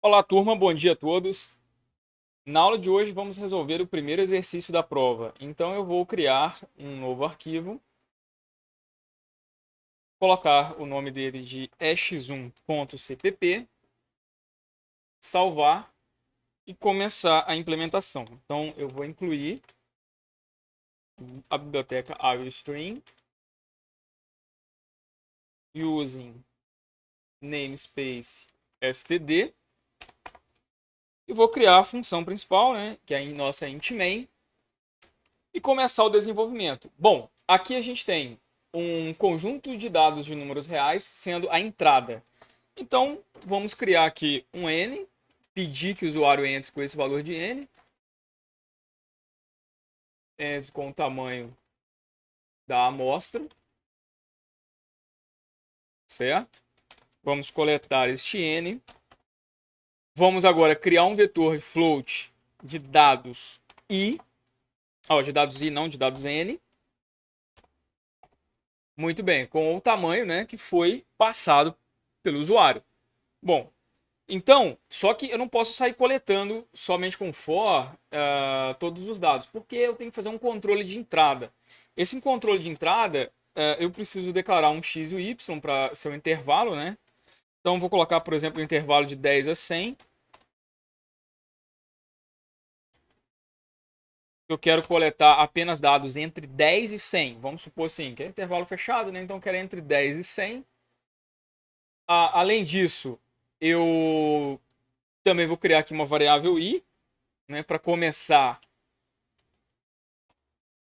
Olá, turma, bom dia a todos. Na aula de hoje vamos resolver o primeiro exercício da prova. Então eu vou criar um novo arquivo, colocar o nome dele de x1.cpp, salvar e começar a implementação. Então eu vou incluir a biblioteca IOStream using namespace std e vou criar a função principal, né, que é a nossa int main, e começar o desenvolvimento. Bom, aqui a gente tem um conjunto de dados de números reais sendo a entrada. Então, vamos criar aqui um n, pedir que o usuário entre com esse valor de n, entre com o tamanho da amostra, certo? Vamos coletar este n. Vamos agora criar um vetor float de dados i, de dados i, não de dados n. Muito bem, com o tamanho, né, que foi passado pelo usuário. Bom, então, só que eu não posso sair coletando somente com for todos os dados, porque eu tenho que fazer um controle de entrada. Esse controle de entrada, eu preciso declarar um x e o y para ser o intervalo, né? Então, vou colocar, por exemplo, o intervalo de 10 a 100. Eu quero coletar apenas dados entre 10 e 100. Vamos supor assim, que é intervalo fechado, né? Então, eu quero entre 10 e 100. Além disso, eu também vou criar aqui uma variável i, né, para começar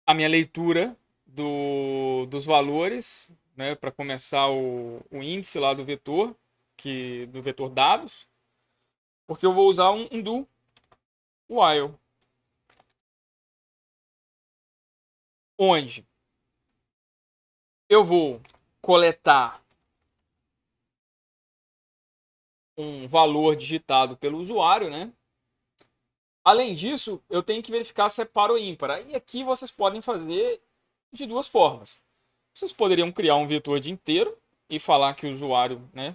a minha leitura dos valores, né, para começar o índice lá do vetor, do vetor dados, porque eu vou usar um do while, onde eu vou coletar um valor digitado pelo usuário, né? Além disso, eu tenho que verificar se é par ou ímpar. E aqui vocês podem fazer de duas formas. Vocês poderiam criar um vetor de inteiro e falar que o usuário, né,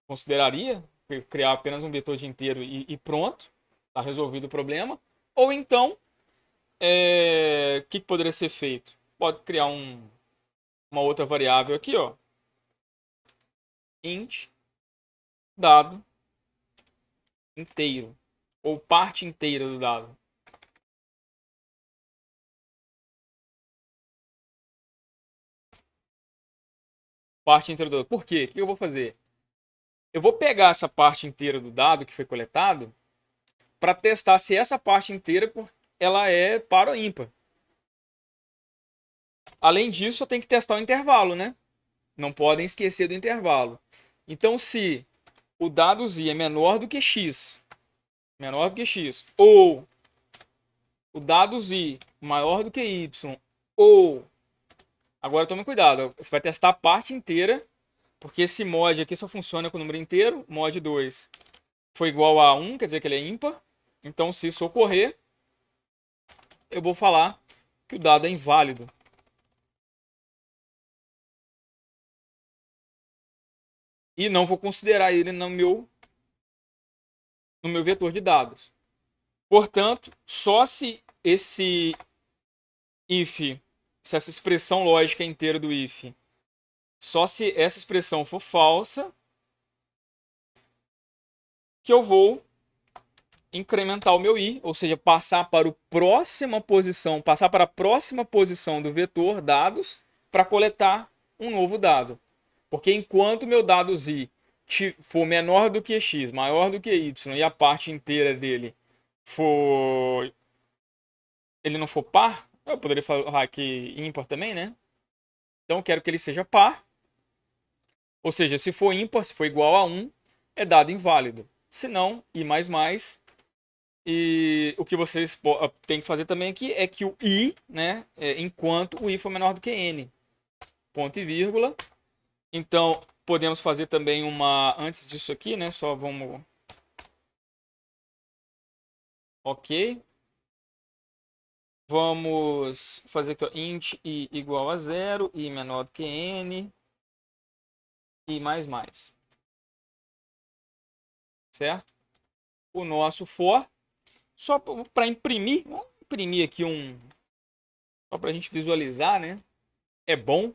consideraria criar apenas um vetor de inteiro e pronto, está resolvido o problema. Ou então, o que poderia ser feito? Pode criar uma outra variável aqui, ó, int dado inteiro, ou parte inteira do dado. Parte inteira do dado. Por quê? O que eu vou fazer? Eu vou pegar essa parte inteira do dado que foi coletado para testar se essa parte inteira ela é par ou ímpar. Além disso, eu tenho que testar o intervalo, né? Não podem esquecer do intervalo. Então, se o dado z é menor do que x, ou o dado z maior do que y, ou... Agora tome cuidado, você vai testar a parte inteira, porque esse mod aqui só funciona com o número inteiro. Mod 2 foi igual a 1, quer dizer que ele é ímpar. Então, se isso ocorrer, eu vou falar que o dado é inválido. E não vou considerar ele no meu vetor de dados. Portanto, só se esse if, se essa expressão lógica inteira do if, só se essa expressão for falsa, que eu vou incrementar o meu i, ou seja, passar para a próxima posição do vetor dados para coletar um novo dado. Porque enquanto meu dado z for menor do que x, maior do que y, e a parte inteira dele for ele não for par, eu poderia falar que ímpar também, né? Então eu quero que ele seja par. Ou seja, se for ímpar, se for igual a 1, é dado inválido. Se não, i mais mais. E o que vocês têm que fazer também aqui é que o i, né, enquanto o i for menor do que n. Ponto e vírgula. Então, podemos fazer também antes disso aqui, né, só vamos... Ok. Vamos fazer aqui, ó, int i igual a 0, i menor do que n, i mais mais. certo? O nosso for. Só para imprimir, vamos imprimir aqui só para a gente visualizar, né? É bom.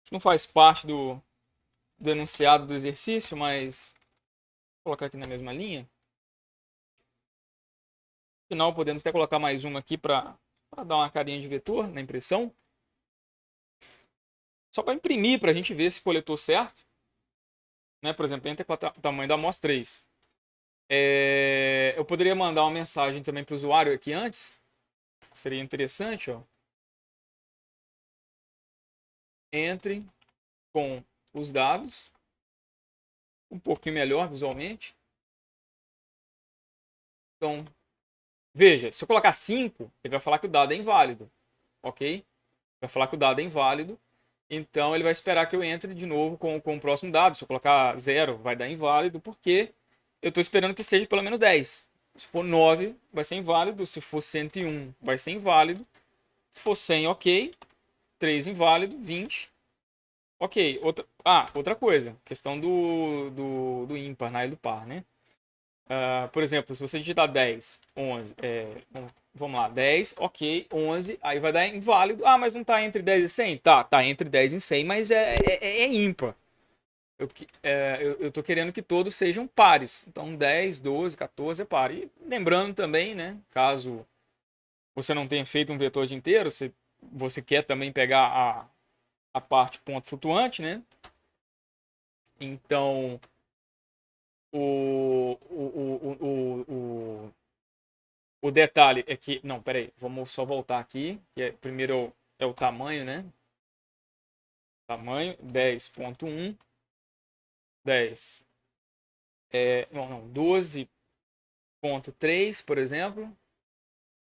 Isso não faz parte do enunciado do exercício, mas vou colocar aqui na mesma linha. Afinal, podemos até colocar mais uma aqui para dar uma carinha de vetor na impressão. Só para imprimir, para a gente ver se coletou certo. Né? Por exemplo, entra com o tamanho da amostra 3. Eu poderia mandar uma mensagem também para o usuário aqui antes. Seria interessante, ó. Entre com os dados. Um pouquinho melhor visualmente. Então, veja, se eu colocar 5, ele vai falar que o dado é inválido. Ok? Vai falar que o dado é inválido. Então, ele vai esperar que eu entre de novo com o próximo dado. Se eu colocar 0, vai dar inválido, porque eu estou esperando que seja pelo menos 10. Se for 9, vai ser inválido. Se for 101, vai ser inválido. Se for 100, ok. 3 inválido. 20. Ok. Outra coisa. Questão do ímpar, né? E do par, né? Por exemplo, se você digitar 10, 11, vamos lá, 10, ok, 11, aí vai dar inválido. Ah, mas não tá entre 10 e 100? Tá entre 10 e 100, mas é ímpar. Eu tô querendo que todos sejam pares. Então 10, 12, 14 é par. E lembrando também, né, caso você não tenha feito um vetor de inteiro, você quer também pegar a parte ponto flutuante, né? Então o detalhe é que. Não, peraí. Vamos só voltar aqui. Primeiro é o tamanho, né? Tamanho 10.1. 10. Não, 12.3, por exemplo.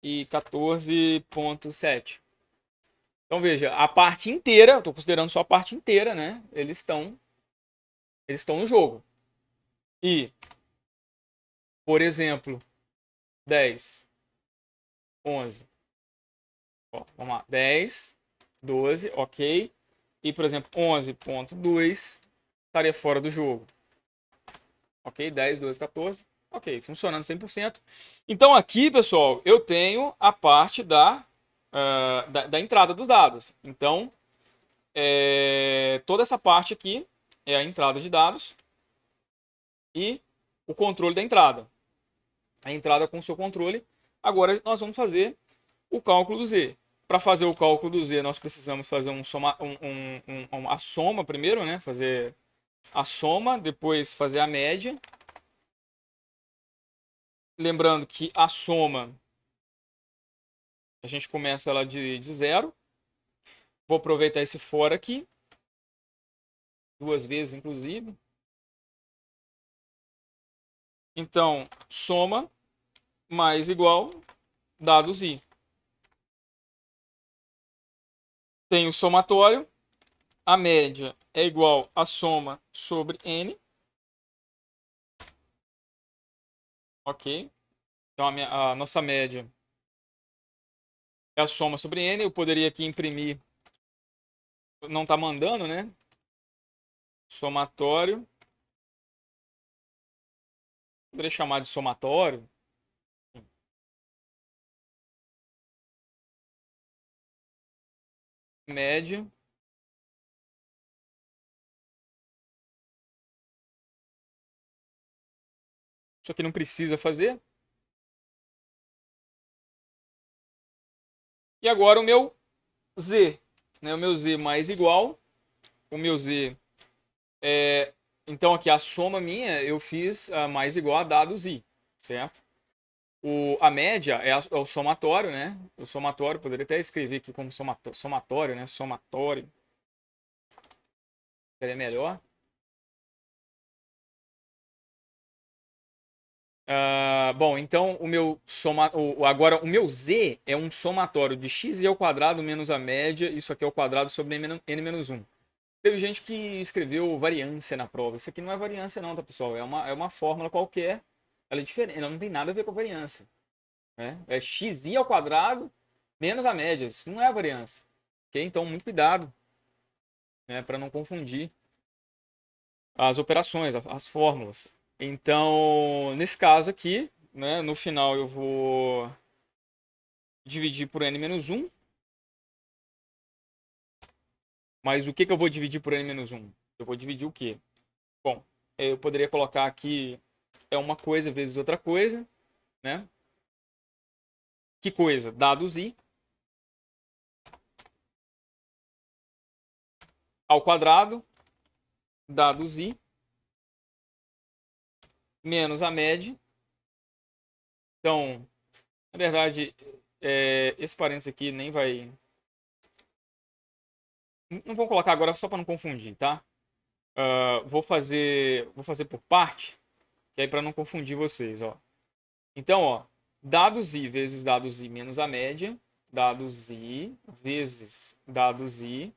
E 14.7. Então veja, a parte inteira, eu estou considerando só a parte inteira, né? Eles estão no jogo. E, por exemplo, 10, 11. Ó, vamos lá, 10, 12, ok. E, por exemplo, 11.2 estaria fora do jogo. Ok, 10, 12, 14. Ok, funcionando 100%. Então aqui, pessoal, eu tenho a parte da entrada dos dados. Então, toda essa parte aqui é a entrada de dados e o controle da entrada. A entrada com o seu controle. Agora nós vamos fazer o cálculo do Z. Para fazer o cálculo do Z, nós precisamos fazer a soma primeiro, né? Fazer a soma, depois fazer a média. Lembrando que a soma, a gente começa ela de 0. Vou aproveitar esse fora aqui. 2 vezes, inclusive. Então, soma mais igual dados I. Tem o somatório. A média é igual a soma sobre N. Ok? Então, a nossa média é a soma sobre N. Eu poderia aqui imprimir. Não está mandando, né? Somatório. Poderia chamar de somatório. Média. Isso aqui não precisa fazer. E agora o meu Z. Né? O meu Z mais igual. O meu Z é. Então aqui a soma minha eu fiz mais igual a dados I. Certo? A média é o somatório, né? O somatório, poderia até escrever aqui como somatório, né? Somatório. Seria melhor. Bom, então agora o meu Z é um somatório de x ao quadrado menos a média. Isso aqui é o quadrado sobre n menos 1. Teve gente que escreveu variância na prova. Isso aqui não é variância não, tá, pessoal? É uma fórmula qualquer. Ela é diferente. Ela não tem nada a ver com a variância. Né? É xi ao quadrado menos a média. Isso não é a variância. Ok? Então, muito cuidado, né, para não confundir. as operações, as fórmulas. Então, nesse caso aqui, né, no final eu vou dividir por n-1. Mas o que que eu vou dividir por n-1? Eu vou dividir o quê? Bom, eu poderia colocar aqui uma coisa vezes outra coisa, né? Que coisa? Dados i ao quadrado, dados i, menos a média. Então, na verdade, esse parênteses aqui nem vai... Não vou colocar agora só para não confundir, tá? Vou fazer por parte, que aí para não confundir vocês, ó. Então, ó, dados i vezes dados i menos a média, dados i vezes dados i,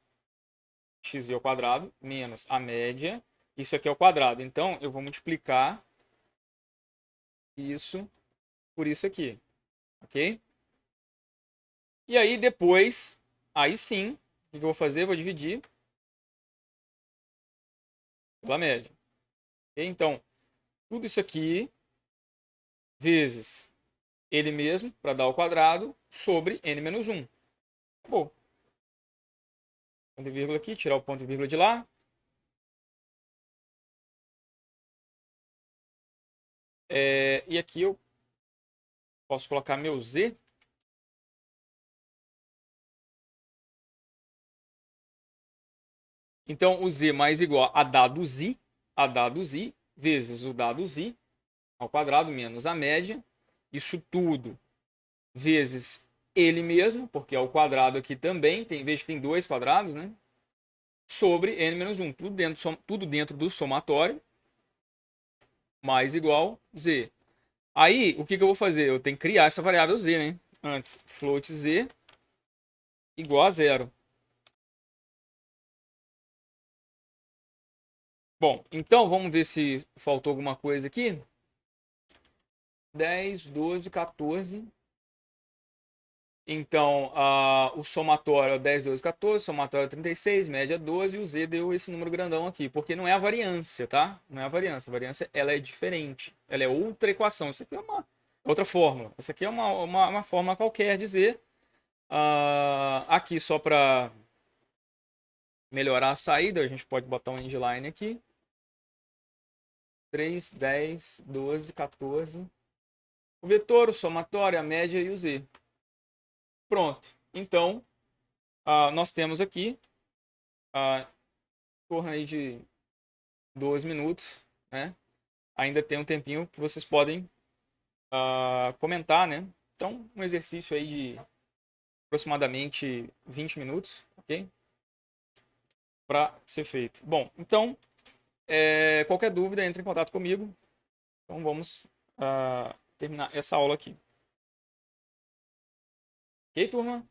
xi ao quadrado, menos a média, isso aqui é o quadrado. Então, eu vou multiplicar isso por isso aqui, ok? E aí, depois, aí sim, o que eu vou fazer? Eu vou dividir pela média. Ok? Então, tudo isso aqui vezes ele mesmo, para dar ao quadrado, sobre n-1. Acabou. Ponto e vírgula aqui, tirar o ponto e vírgula de lá. E aqui eu posso colocar meu z. Então, o z mais igual a dados i vezes o dados i ao quadrado menos a média. Isso tudo vezes ele mesmo, porque é o quadrado aqui também, veja que tem dois quadrados, né? Sobre n-1, tudo dentro do somatório, mais igual z. Aí, o que eu vou fazer? Eu tenho que criar essa variável z, né? Antes, float z igual a zero. Bom, então vamos ver se faltou alguma coisa aqui. 10, 12, 14. Então, o somatório é 10, 12, 14, somatório é 36, média 12, e o z deu esse número grandão aqui, porque não é a variância, tá? Não é a variância. A variância, ela é diferente. Ela é outra equação. Isso aqui é uma outra fórmula. Essa aqui é uma fórmula qualquer de z. Aqui, só para melhorar a saída, a gente pode botar um endline aqui. 3, 10, 12, 14. O vetor, o somatório, a média e o z. Pronto. Então, nós temos aqui em torno aí de 12 minutos, né? Ainda tem um tempinho que vocês podem comentar, né? Então, um exercício aí de aproximadamente 20 minutos, ok? Para ser feito. Bom, então, qualquer dúvida, entre em contato comigo. Então, vamos terminar essa aula aqui. Ok, turma?